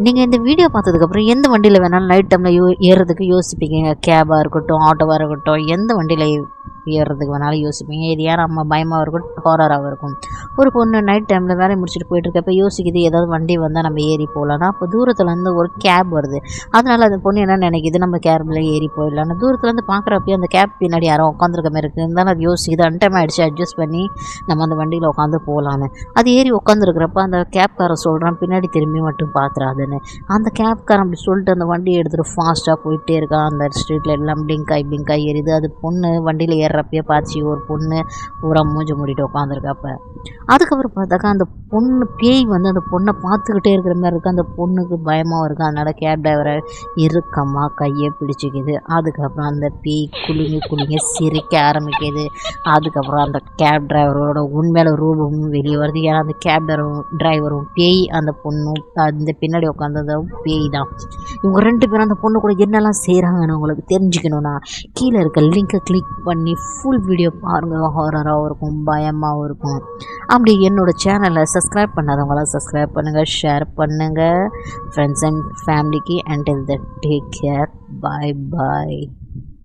நீங்கள் இந்த வீடியோ பார்த்ததுக்கப்புறம் எந்த வண்டியில் வேணாலும் நைட் டைமில் ஏறுறதுக்கு யோசிப்பீங்க. கேபாக இருக்கட்டும், ஆட்டோவாக இருக்கட்டும், எந்த வண்டியில் ஏறுறதுக்கு வேணாலும் யோசிப்பீங்க. இது ஏன் நம்ம பயமாக இருக்கட்டும், ஹாரராகவும் இருக்கும். ஒரு பொண்ணு நைட் டைமில் வேலையை முடிச்சுட்டு போயிட்டுருக்கப்ப யோசிக்குது, ஏதாவது வண்டி வந்தால் நம்ம ஏறி போகலான்னா, அப்போ தூரத்துலேருந்து ஒரு கேப் வருது. அதனால் அந்த பொண்ணு என்ன நினைக்கிது, நம்ம கேபில் ஏறி போயிடலான்னு. தூரத்துலேருந்து பார்க்குறப்பயே அந்த கேப் பின்னாடி யாரும் உட்காந்துருக்க மாதிரி இருக்குது. இருந்தாலும் அது யோசிக்குது, அன்டைம் ஆகிடுச்சு, அட்ஜஸ்ட் பண்ணி நம்ம அந்த வண்டியில் உட்காந்து போகலான்னு. அது ஏறி உட்காந்துருக்கிறப்ப அந்த கேப்காரன் சொல்கிறான், பின்னாடி திரும்பி மட்டும் பார்த்துறாதுன்னு. அந்த கேப்காரன் அப்படி சொல்லிட்டு அந்த வண்டியை எடுத்துகிட்டு ஃபாஸ்ட்டாக போயிட்டே இருக்கான். அந்த ஸ்ட்ரீட்டில் எல்லாம் பிளிங்க் ஆகி எரியுது. அது பொண்ணு வண்டியில் ஏறுறப்பயே பார்த்து ஒரு பொண்ணு பூரா மூஞ்சி மூடிட்டு உட்காந்துருக்கப்ப. அதுக்கப்புறம் பார்த்தாக்கா அந்த பொண்ணு பேய் வந்து அந்த பொண்ணை பார்த்துக்கிட்டே இருக்கிற மாதிரி இருக்குது. அந்த பொண்ணுக்கு பயமாக இருக்குது. அதனால் கேப் டிரைவரை இறுக்கமாக கையை பிடிச்சிக்குது. அதுக்கப்புறம் அந்த பேய் குலுங்கி சிரிக்க ஆரம்பிக்குது. அதுக்கப்புறம் அந்த கேப் டிரைவரோட உண்மையில ரூபமும் வெளியே வருது. ஏன்னா அந்த கேப் டிரைவரும் பேய், அந்த பொண்ணும் அந்த பின்னாடி உட்காந்ததும் பேய் தான். இவங்க 2 பேரும் அந்த பொண்ணு கூட என்னெல்லாம் செய்கிறாங்கன்னு உங்களுக்கு தெரிஞ்சுக்கணுன்னா கீழே இருக்க லிங்கை கிளிக் பண்ணி ஃபுல் வீடியோ பாருங்கள். ஹாரராகவும் இருக்கும், பயமாகவும் இருக்கும். அப்படி என்னோடய சேனலை சப்ஸ்கிரைப் பண்ணாதவங்களாம் சப்ஸ்கிரைப் பண்ணுங்கள், ஷேர் பண்ணுங்கள் ஃப்ரெண்ட்ஸ் அண்ட் ஃபேமிலிக்கு. Until that take care, bye bye.